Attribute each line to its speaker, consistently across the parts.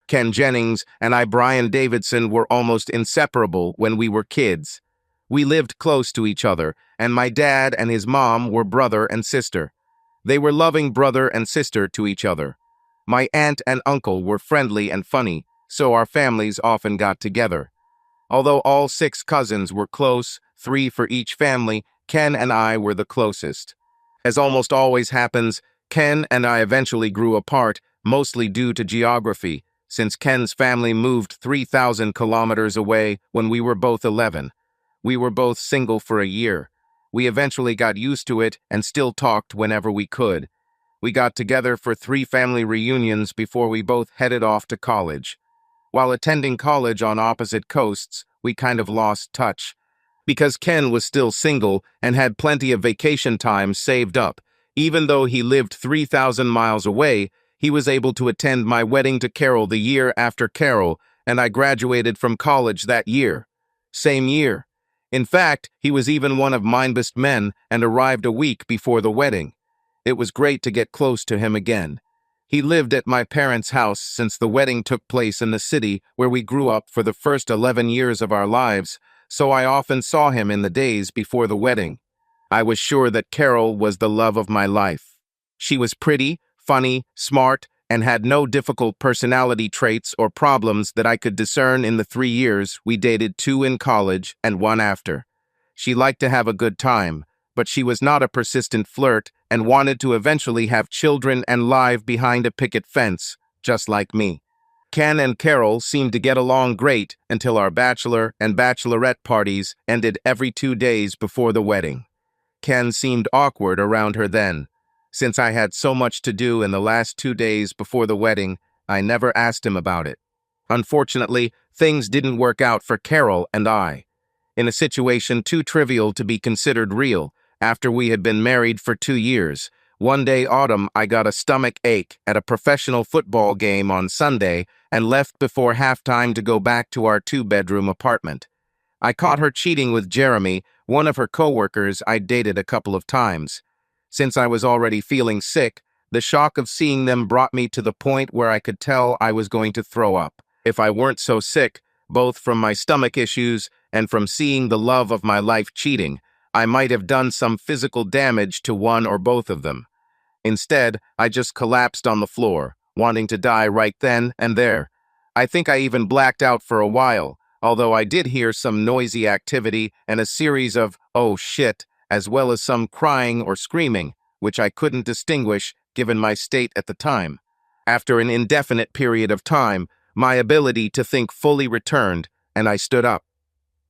Speaker 1: Ken Jennings and Brian Davidson, were almost inseparable when we were kids. We lived close to each other, and my dad and his mom were brother and sister. They were loving brother and sister to each other. My aunt and uncle were friendly and funny, so our families often got together. Although all 6 cousins were close, 3 for each family, Ken and I were the closest. As almost always happens, Ken and I eventually grew apart, mostly due to geography, since Ken's family moved 3,000 kilometers away when we were both 11. We were both single for a year. We eventually got used to it and still talked whenever we could. We got together for 3 family reunions before we both headed off to college. While attending college on opposite coasts, we kind of lost touch. Because Ken was still single and had plenty of vacation time saved up, even though he lived 3,000 miles away, he was able to attend my wedding to Carol the year after Carol, and I graduated from college that year. Same year. In fact, he was even one of mine best men and arrived a week before the wedding. It was great to get close to him again. He lived at my parents' house since the wedding took place in the city where we grew up for the first 11 years of our lives, so I often saw him in the days before the wedding. I was sure that Carol was the love of my life. She was pretty, funny, smart, and had no difficult personality traits or problems that I could discern in the 3 years we dated, 2 in college and 1 after. She liked to have a good time, but she was not a persistent flirt and wanted to eventually have children and live behind a picket fence, just like me. Ken and Carol seemed to get along great until our bachelor and bachelorette parties ended every 2 days before the wedding. Ken seemed awkward around her then. Since I had so much to do in the last 2 days before the wedding, I never asked him about it. Unfortunately, things didn't work out for Carol and I. In a situation too trivial to be considered real, after we had been married for 2 years, one day autumn I got a stomach ache at a professional football game on Sunday and left before halftime to go back to our 2-bedroom apartment. I caught her cheating with Jeremy, one of her coworkers I'd dated a couple of times. Since I was already feeling sick, the shock of seeing them brought me to the point where I could tell I was going to throw up. If I weren't so sick, both from my stomach issues and from seeing the love of my life cheating, I might have done some physical damage to one or both of them. Instead, I just collapsed on the floor, wanting to die right then and there. I think I even blacked out for a while, although I did hear some noisy activity and a series of "oh shit," as well as some crying or screaming, which I couldn't distinguish given my state at the time. After an indefinite period of time, my ability to think fully returned, and I stood up.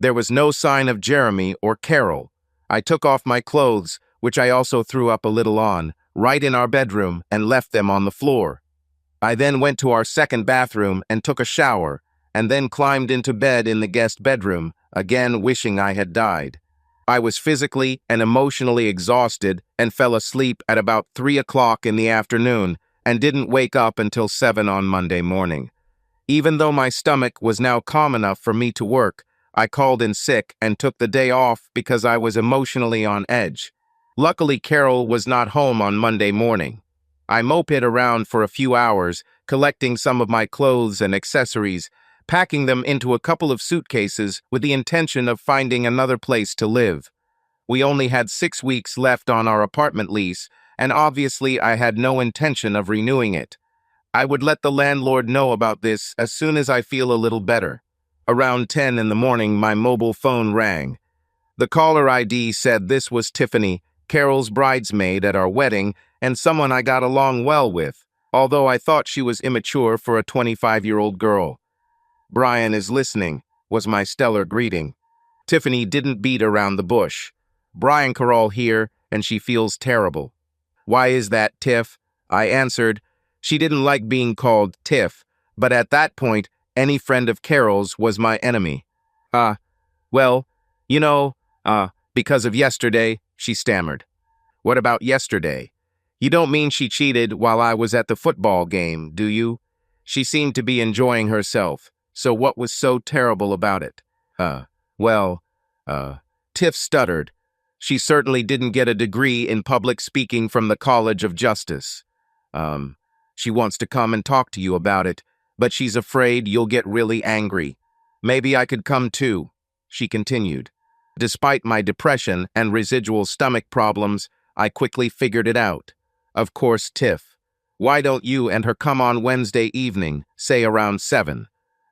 Speaker 1: There was no sign of Jeremy or Carol. I took off my clothes, which I also threw up a little on, right in our bedroom, and left them on the floor. I then went to our second bathroom and took a shower, and then climbed into bed in the guest bedroom, again wishing I had died. I was physically and emotionally exhausted and fell asleep at about 3 o'clock in the afternoon and didn't wake up until 7 on Monday morning. Even though my stomach was now calm enough for me to work, I called in sick and took the day off because I was emotionally on edge. Luckily, Carol was not home on Monday morning. I moped around for a few hours, collecting some of my clothes and accessories, packing them into a couple of suitcases with the intention of finding another place to live. We only had 6 weeks left on our apartment lease, and obviously I had no intention of renewing it. I would let the landlord know about this as soon as I feel a little better. Around 10 in the morning, my mobile phone rang. The caller ID said this was Tiffany, Carol's bridesmaid at our wedding, and someone I got along well with, although I thought she was immature for a 25-year-old girl. "Brian is listening," was my stellar greeting. Tiffany didn't beat around the bush. "Brian Carroll here, and she feels terrible." "Why is that, Tiff?" I answered. She didn't like being called Tiff, but at that point, any friend of Carol's was my enemy. Well, you know, because of yesterday," she stammered. "What about yesterday? You don't mean she cheated while I was at the football game, do you? She seemed to be enjoying herself, so what was so terrible about it?" Well, Tiff stuttered. She certainly didn't get a degree in public speaking from the College of Justice. She wants to come and talk to you about it, but she's afraid you'll get really angry. Maybe I could come too, she continued. Despite my depression and residual stomach problems, I quickly figured it out. Of course, Tiff. Why don't you and her come on Wednesday evening, say around 7?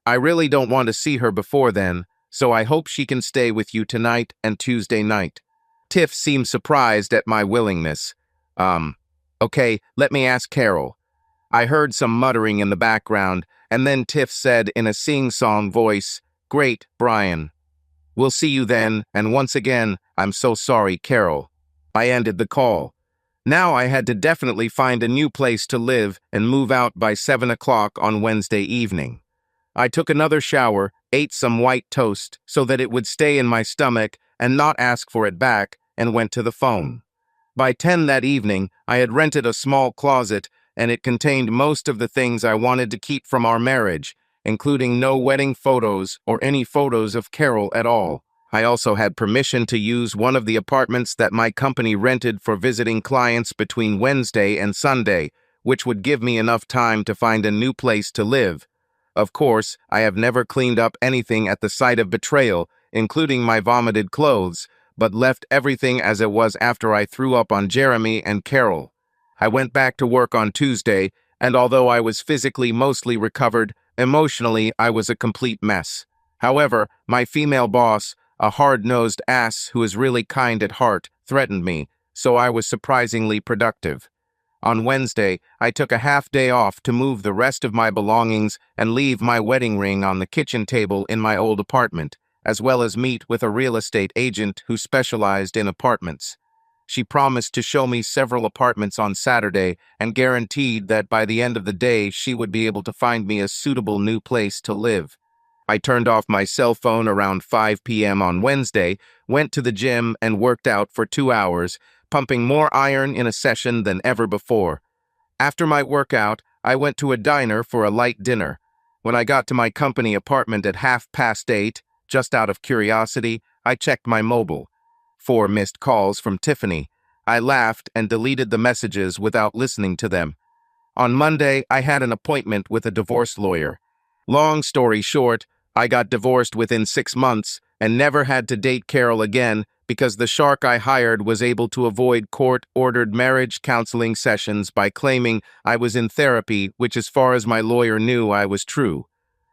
Speaker 1: I really don't want to see her before then, so I hope she can stay with you tonight and Tuesday night. Tiff seemed surprised at my willingness. Okay, let me ask Carol. I heard some muttering in the background, and then Tiff said in a sing-song voice, "Great, Brian. We'll see you then, and once again, I'm so sorry, Carol." I ended the call. Now I had to definitely find a new place to live and move out by 7 o'clock on Wednesday evening. I took another shower, ate some white toast so that it would stay in my stomach and not ask for it back, and went to the phone. By 10 that evening, I had rented a small closet, and it contained most of the things I wanted to keep from our marriage, including no wedding photos or any photos of Carol at all. I also had permission to use one of the apartments that my company rented for visiting clients between Wednesday and Sunday, which would give me enough time to find a new place to live. Of course, I have never cleaned up anything at the site of betrayal, including my vomited clothes, but left everything as it was after I threw up on Jeremy and Carol. I went back to work on Tuesday, and although I was physically mostly recovered, emotionally I was a complete mess. However, my female boss, a hard-nosed ass who is really kind at heart, threatened me, so I was surprisingly productive. On Wednesday, I took a half day off to move the rest of my belongings and leave my wedding ring on the kitchen table in my old apartment, as well as meet with a real estate agent who specialized in apartments. She promised to show me several apartments on Saturday and guaranteed that by the end of the day she would be able to find me a suitable new place to live. I turned off my cell phone around 5 p.m. on Wednesday, went to the gym and worked out for 2 hours, pumping more iron in a session than ever before. After my workout, I went to a diner for a light dinner. When I got to my company apartment at 8:30, just out of curiosity, I checked my mobile. 4 missed calls from Tiffany. I laughed and deleted the messages without listening to them. On Monday, I had an appointment with a divorce lawyer. Long story short, I got divorced within 6 months and never had to date Carol again because the shark I hired was able to avoid court-ordered marriage counseling sessions by claiming I was in therapy, which as far as my lawyer knew I was true.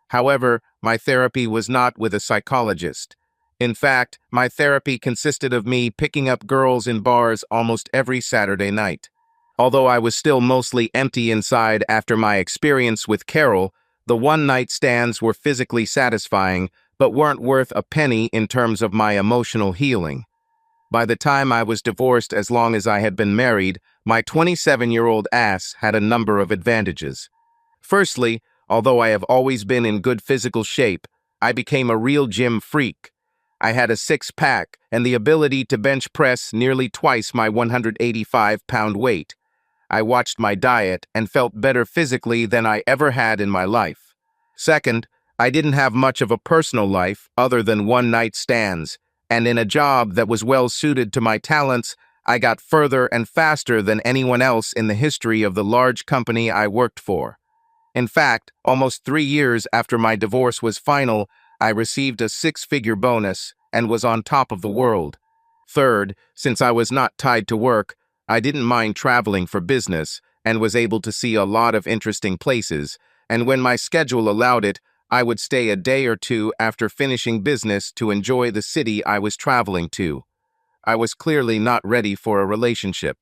Speaker 1: However, my therapy was not with a psychologist. In fact, my therapy consisted of me picking up girls in bars almost every Saturday night. Although I was still mostly empty inside after my experience with Carol, the one-night stands were physically satisfying, but weren't worth a penny in terms of my emotional healing. By the time I was divorced, as long as I had been married, my 27-year-old ass had a number of advantages. Firstly, although I have always been in good physical shape, I became a real gym freak. I had a six-pack and the ability to bench press nearly twice my 185-pound weight. I watched my diet and felt better physically than I ever had in my life. Second, I didn't have much of a personal life other than one-night stands, and in a job that was well suited to my talents, I got further and faster than anyone else in the history of the large company I worked for. In fact, almost 3 years after my divorce was final, I received a 6-figure bonus and was on top of the world. Third, since I was not tied to work, I didn't mind traveling for business and was able to see a lot of interesting places, and when my schedule allowed it, I would stay a day or two after finishing business to enjoy the city I was traveling to. I was clearly not ready for a relationship.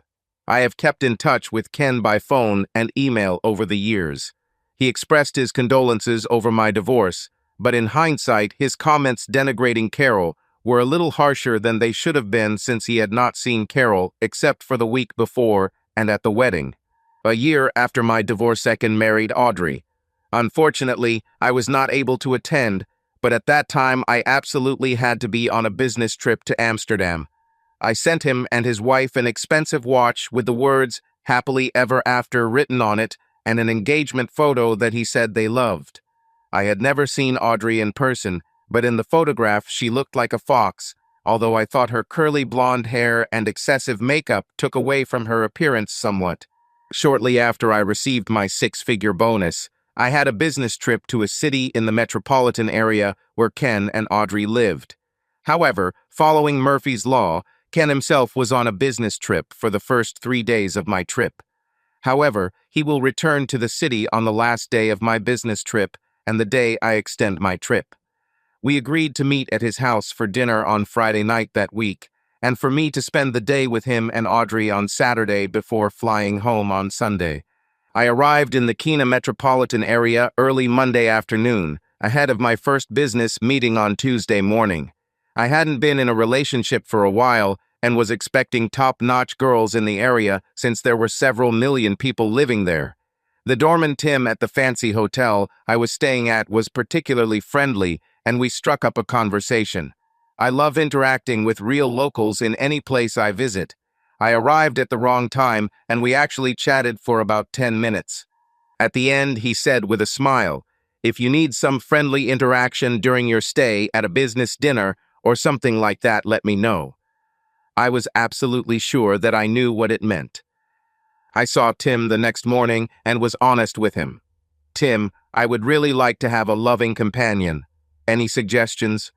Speaker 1: I have kept in touch with Ken by phone and email over the years. He expressed his condolences over my divorce, but in hindsight, his comments denigrating Carol were a little harsher than they should have been since he had not seen Carol except for the week before and at the wedding. A year after my divorce, Ken married Audrey. Unfortunately, I was not able to attend, but at that time I absolutely had to be on a business trip to Amsterdam. I sent him and his wife an expensive watch with the words "Happily Ever After" written on it and an engagement photo that he said they loved. I had never seen Audrey in person, but in the photograph she looked like a fox, although I thought her curly blonde hair and excessive makeup took away from her appearance somewhat. Shortly after I received my 6-figure bonus, I had a business trip to a city in the metropolitan area where Ken and Audrey lived. However, following Murphy's Law, Ken himself was on a business trip for the first 3 days of my trip. However, he will return to the city on the last day of my business trip and the day I extend my trip. We agreed to meet at his house for dinner on Friday night that week, and for me to spend the day with him and Audrey on Saturday before flying home on Sunday. I arrived in the Keena metropolitan area early Monday afternoon, ahead of my first business meeting on Tuesday morning. I hadn't been in a relationship for a while and was expecting top-notch girls in the area since there were several million people living there. The doorman Tim at the fancy hotel I was staying at was particularly friendly, and we struck up a conversation. I love interacting with real locals in any place I visit. I arrived at the wrong time, and we actually chatted for about 10 minutes. At the end, he said with a smile, "If you need some friendly interaction during your stay at a business dinner or something like that, let me know." I was absolutely sure that I knew what it meant. I saw Tim the next morning and was honest with him. "Tim, I would really like to have a loving companion. Any suggestions?"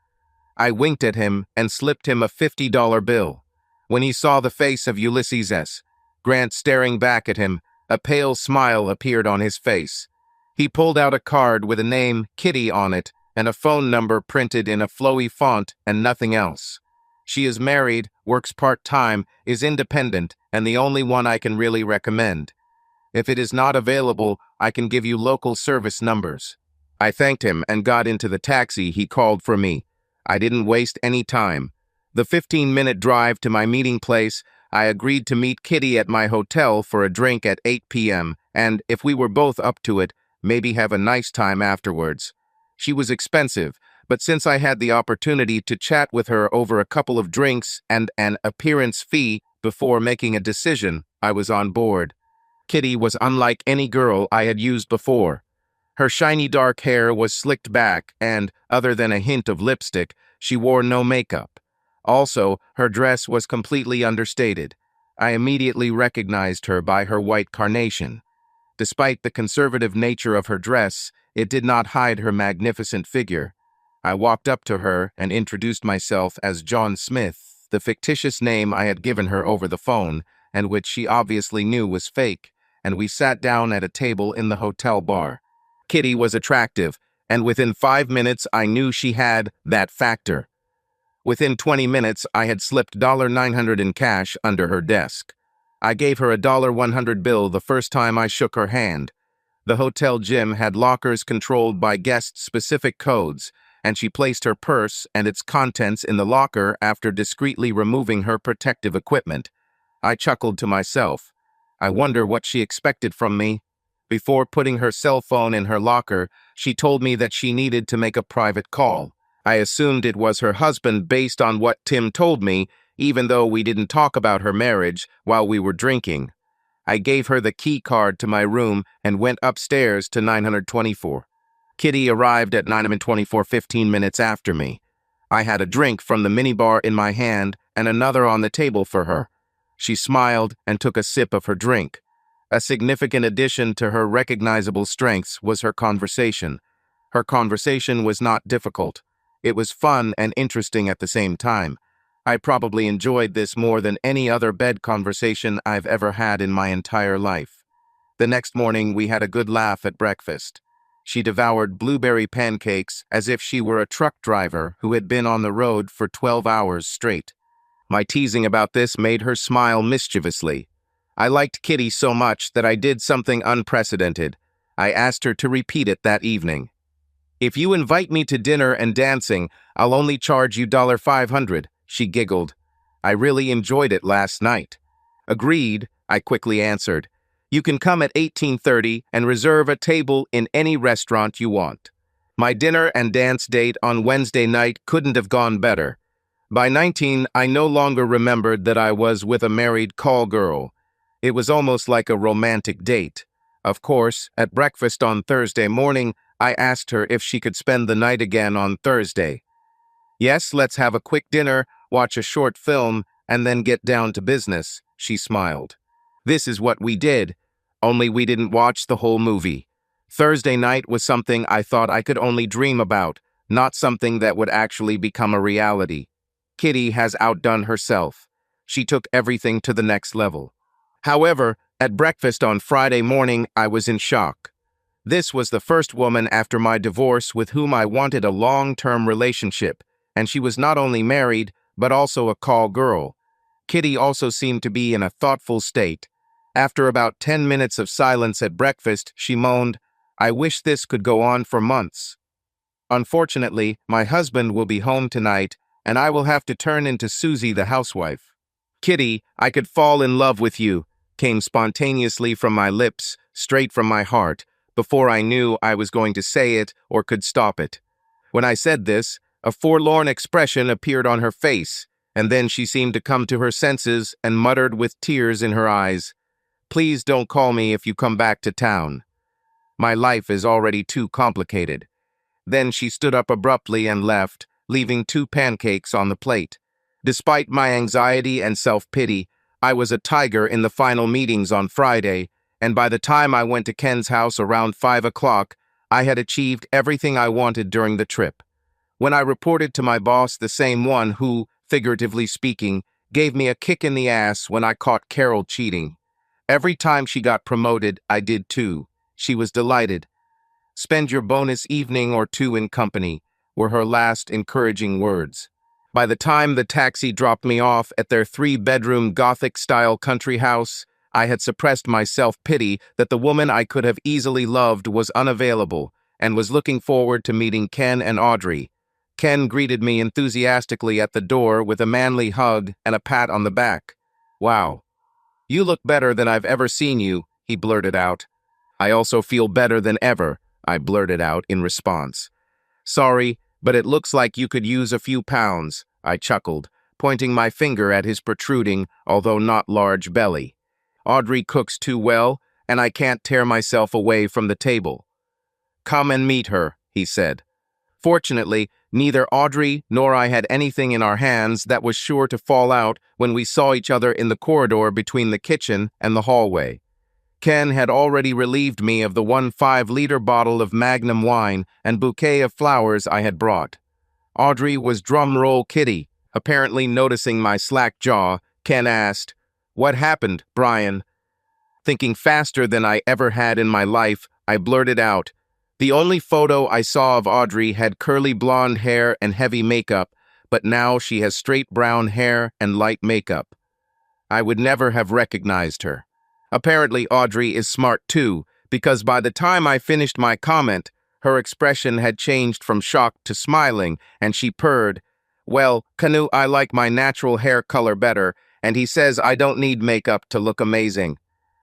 Speaker 1: I winked at him and slipped him a $50 bill. When he saw the face of Ulysses S. Grant staring back at him, a pale smile appeared on his face. He pulled out a card with a name, Kitty, on it, and a phone number printed in a flowy font and nothing else. "She is married, works part-time, is independent, and the only one I can really recommend. If it is not available, I can give you local service numbers." I thanked him and got into the taxi he called for me. I didn't waste any time. The 15-minute drive to my meeting place, I agreed to meet Kitty at my hotel for a drink at 8 p.m. and, if we were both up to it, maybe have a nice time afterwards. She was expensive, but since I had the opportunity to chat with her over a couple of drinks and an appearance fee before making a decision, I was on board. Kitty was unlike any girl I had used before. Her shiny dark hair was slicked back and, other than a hint of lipstick, she wore no makeup. Also, her dress was completely understated. I immediately recognized her by her white carnation. Despite the conservative nature of her dress, it did not hide her magnificent figure. I walked up to her and introduced myself as John Smith, the fictitious name I had given her over the phone, and which she obviously knew was fake, and we sat down at a table in the hotel bar. Kitty was attractive, and within 5 minutes I knew she had that factor. Within 20 minutes, I had slipped $900 in cash under her desk. I gave her a $100 bill the first time I shook her hand. The hotel gym had lockers controlled by guest-specific codes, and she placed her purse and its contents in the locker after discreetly removing her protective equipment. I chuckled to myself. I wonder what she expected from me. Before putting her cell phone in her locker, she told me that she needed to make a private call. I assumed it was her husband based on what Tim told me, even though we didn't talk about her marriage while we were drinking. I gave her the key card to my room and went upstairs to 924. Kitty arrived at 924 15 minutes after me. I had a drink from the minibar in my hand and another on the table for her. She smiled and took a sip of her drink. A significant addition to her recognizable strengths was her conversation. Her conversation was not difficult. It was fun and interesting at the same time. I probably enjoyed this more than any other bed conversation I've ever had in my entire life. The next morning, we had a good laugh at breakfast. She devoured blueberry pancakes as if she were a truck driver who had been on the road for 12 hours straight. My teasing about this made her smile mischievously. I liked Kitty so much that I did something unprecedented. I asked her to repeat it that evening. "If you invite me to dinner and dancing, I'll only charge you $500, she giggled. "I really enjoyed it last night." "Agreed," I quickly answered. "You can come at 18:30 and reserve a table in any restaurant you want." My dinner and dance date on Wednesday night couldn't have gone better. By 19, I no longer remembered that I was with a married call girl. It was almost like a romantic date. Of course, at breakfast on Thursday morning, I asked her if she could spend the night again on Thursday. "Yes, let's have a quick dinner, watch a short film, and then get down to business," she smiled. This is what we did, only we didn't watch the whole movie. Thursday night was something I thought I could only dream about, not something that would actually become a reality. Kitty has outdone herself. She took everything to the next level. However, at breakfast on Friday morning, I was in shock. This was the first woman after my divorce with whom I wanted a long-term relationship, and she was not only married, but also a call girl. Kitty also seemed to be in a thoughtful state. After about 10 minutes of silence at breakfast, she moaned, "I wish this could go on for months. Unfortunately, my husband will be home tonight, and I will have to turn into Susie the housewife." "Kitty, I could fall in love with you," came spontaneously from my lips, straight from my heart, before I knew I was going to say it or could stop it. When I said this, a forlorn expression appeared on her face, and then she seemed to come to her senses and muttered with tears in her eyes, "Please don't call me if you come back to town. My life is already too complicated." Then she stood up abruptly and left, leaving 2 pancakes on the plate. Despite my anxiety and self-pity, I was a tiger in the final meetings on Friday, and by the time I went to Ken's house around 5 o'clock, I had achieved everything I wanted during the trip. When I reported to my boss, the same one who, figuratively speaking, gave me a kick in the ass when I caught Carol cheating. Every time she got promoted, I did too. She was delighted. "Spend your bonus evening or two in company," were her last encouraging words. By the time the taxi dropped me off at their 3-bedroom Gothic-style country house, I had suppressed my self-pity that the woman I could have easily loved was unavailable and was looking forward to meeting Ken and Audrey. Ken greeted me enthusiastically at the door with a manly hug and a pat on the back. "Wow, you look better than I've ever seen you," he blurted out. "I also feel better than ever," I blurted out in response. "Sorry, but it looks like you could use a few pounds," I chuckled, pointing my finger at his protruding, although not large, belly. "Audrey cooks too well, and I can't tear myself away from the table." "Come and meet her," he said. Fortunately, neither Audrey nor I had anything in our hands that was sure to fall out when we saw each other in the corridor between the kitchen and the hallway. Ken had already relieved me of the 1 5-liter bottle of Magnum wine and bouquet of flowers I had brought. Audrey was drumroll Kitty. Apparently noticing my slack jaw, Ken asked, "What happened, Brian?" Thinking faster than I ever had in my life, I blurted out, "The only photo I saw of Audrey had curly blonde hair and heavy makeup, but now she has straight brown hair and light makeup. I would never have recognized her." Apparently Audrey is smart too, because by the time I finished my comment, her expression had changed from shock to smiling, and she purred, "Well, Kanu, I like my natural hair color better, and he says I don't need makeup to look amazing."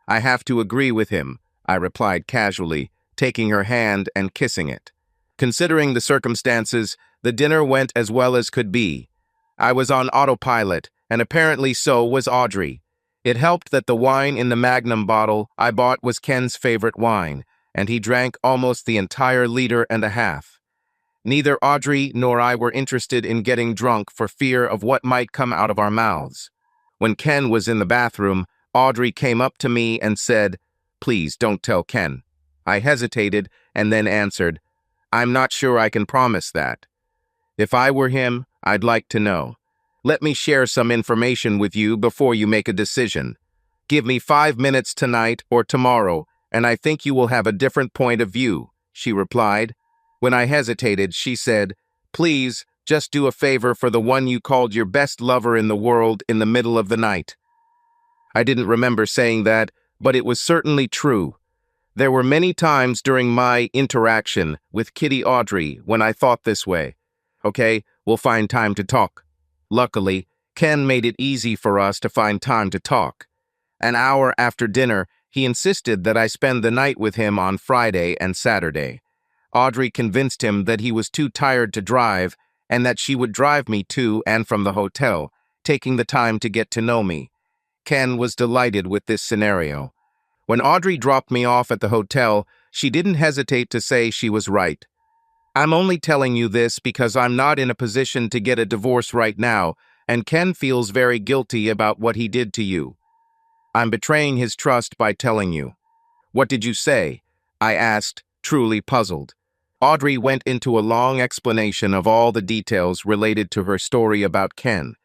Speaker 1: "I have to agree with him," I replied casually, taking her hand and kissing it. Considering the circumstances, the dinner went as well as could be. I was on autopilot, and apparently so was Audrey. It helped that the wine in the Magnum bottle I bought was Ken's favorite wine, and he drank almost the entire 1.5 liters. Neither Audrey nor I were interested in getting drunk for fear of what might come out of our mouths. When Ken was in the bathroom, Audrey came up to me and said, "Please don't tell Ken." I hesitated and then answered, "I'm not sure I can promise that. If I were him, I'd like to know. Let me share some information with you before you make a decision. Give me 5 minutes tonight or tomorrow, and I think you will have a different point of view," she replied. When I hesitated, she said, "Please, just do a favor for the one you called your best lover in the world in the middle of the night." I didn't remember saying that, but it was certainly true. There were many times during my interaction with Kitty Audrey when I thought this way. "Okay, we'll find time to talk." Luckily, Ken made it easy for us to find time to talk. An hour after dinner, he insisted that I spend the night with him on Friday and Saturday. Audrey convinced him that he was too tired to drive and that she would drive me to and from the hotel, taking the time to get to know me. Ken was delighted with this scenario. When Audrey dropped me off at the hotel, she didn't hesitate to say she was right. "I'm only telling you this because I'm not in a position to get a divorce right now, and Ken feels very guilty about what he did to you. I'm betraying his trust by telling you." "What did you say?" I asked, truly puzzled. Audrey went into a long explanation of all the details related to her story about Ken.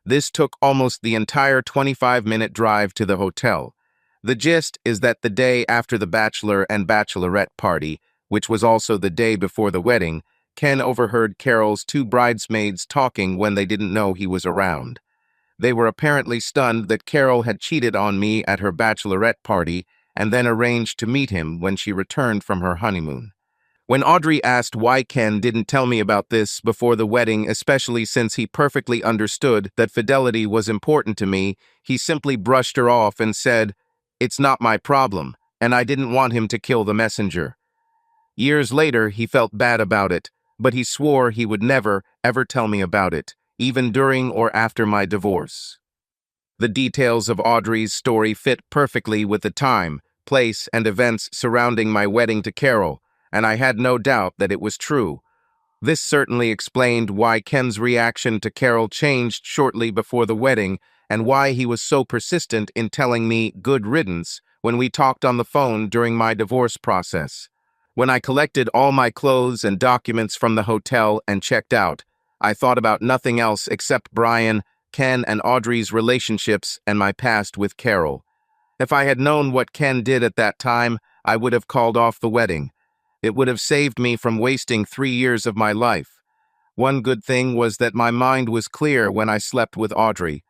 Speaker 1: This took almost the entire 25-minute drive to the hotel. The gist is that the day after the bachelor and bachelorette party, which was also the day before the wedding, Ken overheard Carol's two bridesmaids talking when they didn't know he was around. They were apparently stunned that Carol had cheated on me at her bachelorette party and then arranged to meet him when she returned from her honeymoon. When Audrey asked why Ken didn't tell me about this before the wedding, especially since he perfectly understood that fidelity was important to me, he simply brushed her off and said, "It's not my problem, and I didn't want him to kill the messenger." Years later, he felt bad about it, but he swore he would never, ever tell me about it, even during or after my divorce. The details of Audrey's story fit perfectly with the time, place, and events surrounding my wedding to Carol, and I had no doubt that it was true. This certainly explained why Ken's reaction to Carol changed shortly before the wedding and why he was so persistent in telling me good riddance when we talked on the phone during my divorce process. When I collected all my clothes and documents from the hotel and checked out, I thought about nothing else except Brian, Ken, and Audrey's relationships and my past with Carol. If I had known what Ken did at that time, I would have called off the wedding. It would have saved me from wasting 3 years of my life. One good thing was that my mind was clear when I slept with Audrey.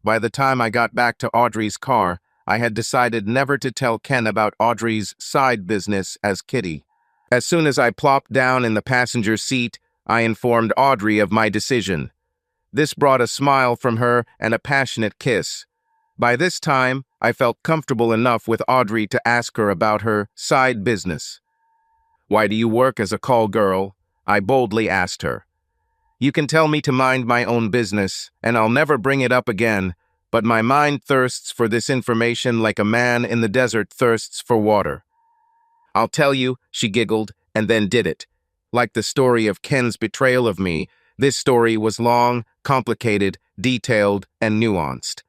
Speaker 1: By the time I got back to Audrey's car, I had decided never to tell Ken about Audrey's side business as Kitty. As soon as I plopped down in the passenger seat, I informed Audrey of my decision. This brought a smile from her and a passionate kiss. By this time, I felt comfortable enough with Audrey to ask her about her side business. "Why do you work as a call girl?" I boldly asked her. "You can tell me to mind my own business, and I'll never bring it up again, but my mind thirsts for this information like a man in the desert thirsts for water." "I'll tell you," she giggled, and then did it. Like the story of Ken's betrayal of me, this story was long, complicated, detailed, and nuanced.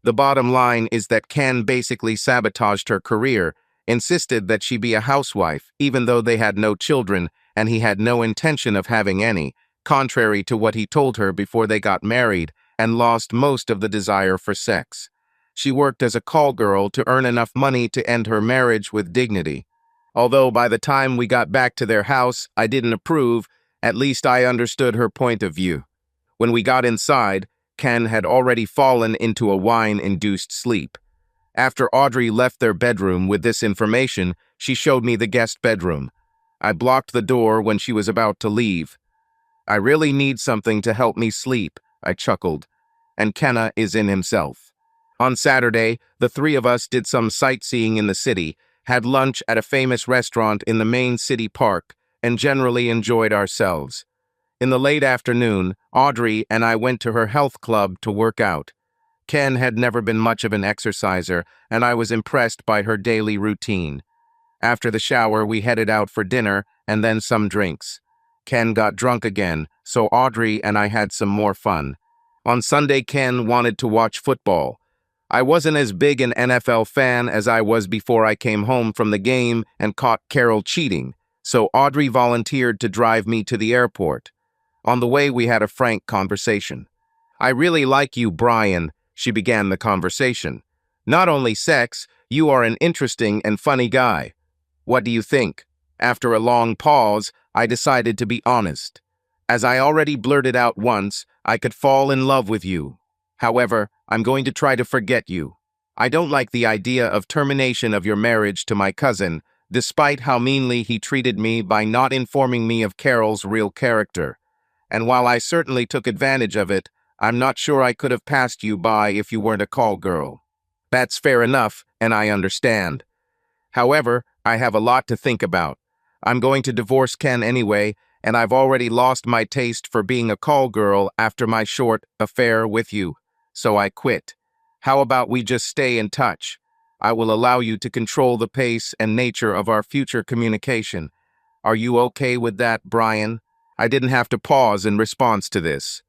Speaker 1: The bottom line is that Ken basically sabotaged her career, insisted that she be a housewife, even though they had no children, and he had no intention of having any, contrary to what he told her before they got married, and lost most of the desire for sex. She worked as a call girl to earn enough money to end her marriage with dignity. Although by the time we got back to their house, I didn't approve, at least I understood her point of view. When we got inside, Ken had already fallen into a wine-induced sleep. After Audrey left their bedroom with this information, she showed me the guest bedroom. I blocked the door when she was about to leave. "I really need something to help me sleep," I chuckled, and Kenna is in himself. On Saturday, the three of us did some sightseeing in the city, had lunch at a famous restaurant in the main city park, and generally enjoyed ourselves. In the late afternoon, Audrey and I went to her health club to work out. Ken had never been much of an exerciser, and I was impressed by her daily routine. After the shower, we headed out for dinner and then some drinks. Ken got drunk again, so Audrey and I had some more fun. On Sunday, Ken wanted to watch football. I wasn't as big an NFL fan as I was before I came home from the game and caught Carol cheating, so Audrey volunteered to drive me to the airport. On the way, we had a frank conversation. "I really like you, Brian," she began the conversation. "Not only sex, you are an interesting and funny guy. What do you think?" After a long pause, I decided to be honest. As I already blurted out once, I could fall in love with you. However, I'm going to try to forget you. I don't like the idea of termination of your marriage to my cousin, despite how meanly he treated me by not informing me of Carol's real character. And while I certainly took advantage of it, I'm not sure I could have passed you by if you weren't a call girl. That's fair enough, and I understand. However, I have a lot to think about. I'm going to divorce Ken anyway, and I've already lost my taste for being a call girl after my short affair with you. So I quit. How about we just stay in touch? I will allow you to control the pace and nature of our future communication. Are you okay with that, Brian? I didn't have to pause in response to this.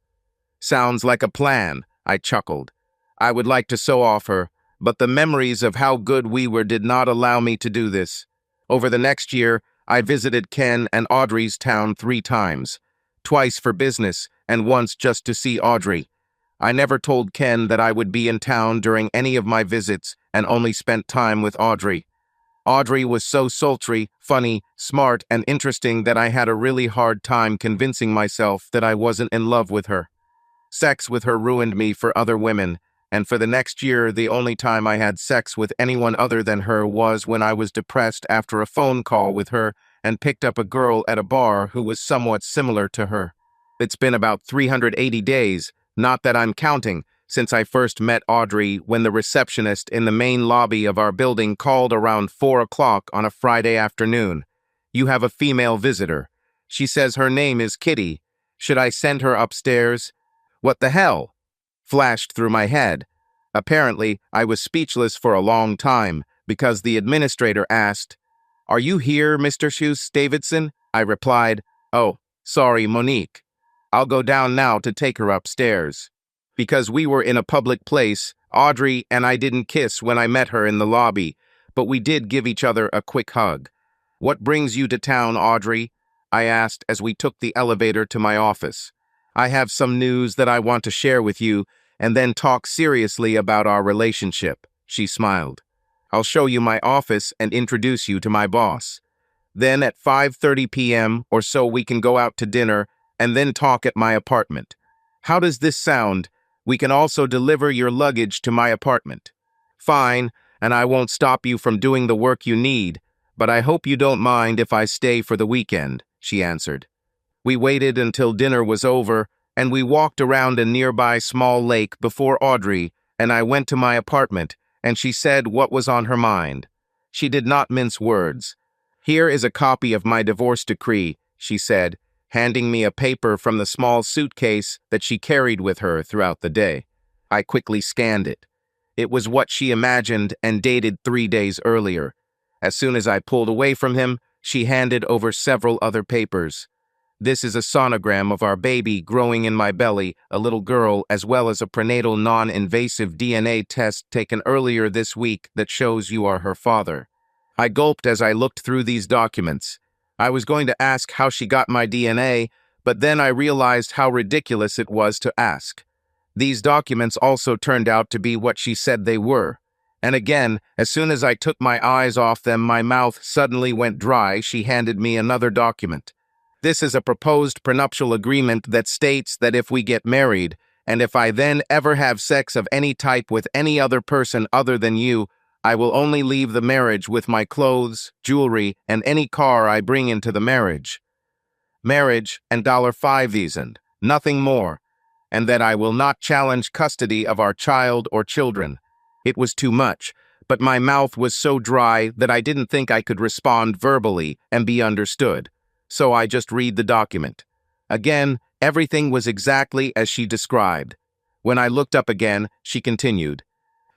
Speaker 1: Sounds like a plan, I chuckled. I would like to sew off her, but the memories of how good we were did not allow me to do this. Over the next year, I visited Ken and Audrey's town 3 times, twice for business and once just to see Audrey. I never told Ken that I would be in town during any of my visits and only spent time with Audrey. Audrey was so sultry, funny, smart, and interesting that I had a really hard time convincing myself that I wasn't in love with her. Sex with her ruined me for other women, and for the next year, the only time I had sex with anyone other than her was when I was depressed after a phone call with her and picked up a girl at a bar who was somewhat similar to her. It's been about 380 days, not that I'm counting, since I first met Audrey when the receptionist in the main lobby of our building called around 4 o'clock on a Friday afternoon. "You have a female visitor. She says her name is Kitty. Should I send her upstairs?" "What the hell?" flashed through my head. Apparently, I was speechless for a long time because the administrator asked, "Are you here, Mr. Schuss Davidson?" I replied, "Oh, sorry, Monique. I'll go down now to take her upstairs." Because we were in a public place, Audrey and I didn't kiss when I met her in the lobby, but we did give each other a quick hug. "What brings you to town, Audrey?" I asked as we took the elevator to my office. "I have some news that I want to share with you, and then talk seriously about our relationship," she smiled. "I'll show you my office and introduce you to my boss. Then at 5:30 p.m. or so we can go out to dinner and then talk at my apartment. How does this sound? We can also deliver your luggage to my apartment." "Fine, and I won't stop you from doing the work you need, but I hope you don't mind if I stay for the weekend," she answered. We waited until dinner was over, and we walked around a nearby small lake before Audrey and I went to my apartment, and she said what was on her mind. She did not mince words. "Here is a copy of my divorce decree," she said, handing me a paper from the small suitcase that she carried with her throughout the day. I quickly scanned it. It was what she imagined and dated 3 days earlier. As soon as I pulled away from him, she handed over several other papers. "This is a sonogram of our baby growing in my belly, a little girl, as well as a prenatal non-invasive DNA test taken earlier this week that shows you are her father." I gulped as I looked through these documents. I was going to ask how she got my DNA, but then I realized how ridiculous it was to ask. These documents also turned out to be what she said they were. And again, as soon as I took my eyes off them, my mouth suddenly went dry. She handed me another document. "This is a proposed prenuptial agreement that states that if we get married, and if I then ever have sex of any type with any other person other than you, I will only leave the marriage with my clothes, jewelry, and any car I bring into the marriage. Marriage and $5 and nothing more, and that I will not challenge custody of our child or children." It was too much, but my mouth was so dry that I didn't think I could respond verbally and be understood. So I just read the document. Again, everything was exactly as she described. When I looked up again, she continued,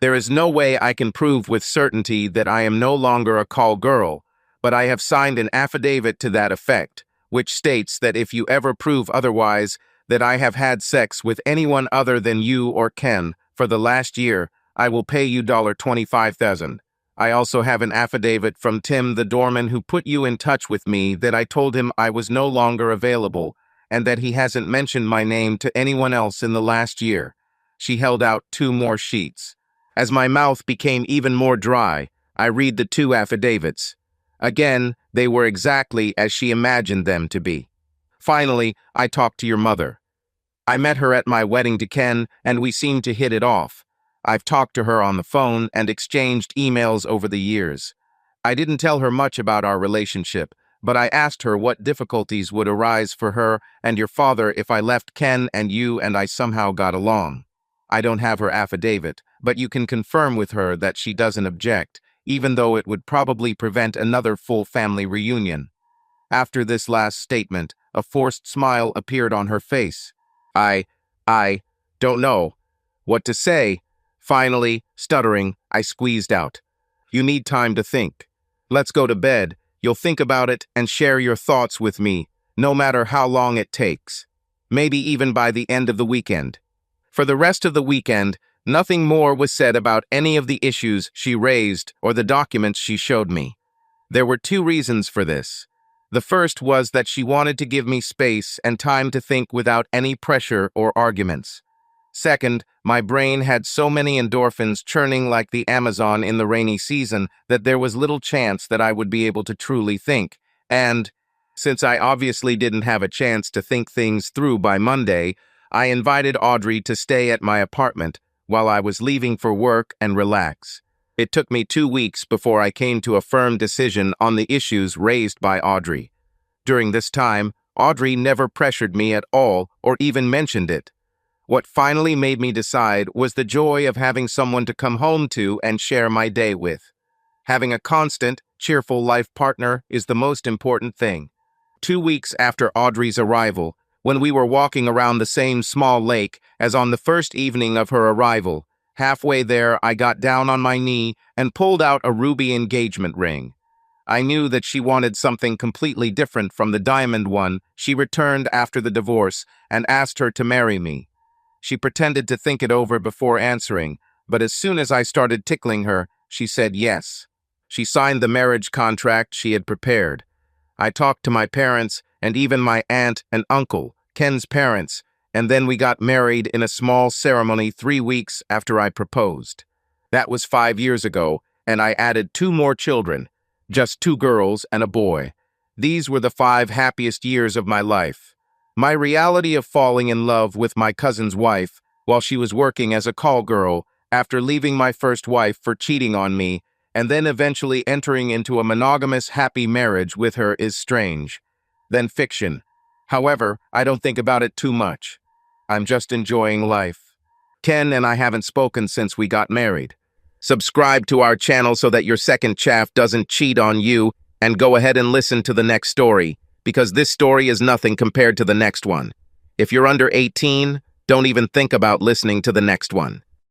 Speaker 1: "There is no way I can prove with certainty that I am no longer a call girl, but I have signed an affidavit to that effect, which states that if you ever prove otherwise, that I have had sex with anyone other than you or Ken for the last year, I will pay you $25,000. I also have an affidavit from Tim, the doorman who put you in touch with me, that I told him I was no longer available, and that he hasn't mentioned my name to anyone else in the last year." She held out 2 more sheets. As my mouth became even more dry, I read the 2 affidavits. Again, they were exactly as she imagined them to be. "Finally, I talked to your mother. I met her at my wedding to Ken, and we seemed to hit it off. I've talked to her on the phone and exchanged emails over the years. I didn't tell her much about our relationship, but I asked her what difficulties would arise for her and your father if I left Ken and you and I somehow got along. I don't have her affidavit, but you can confirm with her that she doesn't object, even though it would probably prevent another full family reunion." After this last statement, a forced smile appeared on her face. I don't know what to say." Finally, stuttering, I squeezed out, "You need time to think. Let's go to bed. You'll think about it and share your thoughts with me, no matter how long it takes. Maybe even by the end of the weekend." For the rest of the weekend, nothing more was said about any of the issues she raised or the documents she showed me. There were 2 reasons for this. The first was that she wanted to give me space and time to think without any pressure or arguments. Second, my brain had so many endorphins churning like the Amazon in the rainy season that there was little chance that I would be able to truly think. And, since I obviously didn't have a chance to think things through by Monday, I invited Audrey to stay at my apartment while I was leaving for work and relax. It took me 2 weeks before I came to a firm decision on the issues raised by Audrey. During this time, Audrey never pressured me at all or even mentioned it. What finally made me decide was the joy of having someone to come home to and share my day with. Having a constant, cheerful life partner is the most important thing. 2 weeks after Audrey's arrival, when we were walking around the same small lake as on the first evening of her arrival, halfway there I got down on my knee and pulled out a ruby engagement ring. I knew that she wanted something completely different from the diamond one she returned after the divorce and asked her to marry me. She pretended to think it over before answering, but as soon as I started tickling her, she said yes. She signed the marriage contract she had prepared. I talked to my parents and even my aunt and uncle, Ken's parents, and then we got married in a small ceremony 3 weeks after I proposed. That was 5 years ago, and I added 2 more children, just 2 girls and a boy. These were the 5 happiest years of my life. My reality of falling in love with my cousin's wife while she was working as a call girl after leaving my first wife for cheating on me and then eventually entering into a monogamous happy marriage with her is strange. Then fiction. However, I don't think about it too much. I'm just enjoying life. Ken and I haven't spoken since we got married. Subscribe to our channel so that your second chaff doesn't cheat on you, and go ahead and listen to the next story, because this story is nothing compared to the next one. If you're under 18, don't even think about listening to the next one.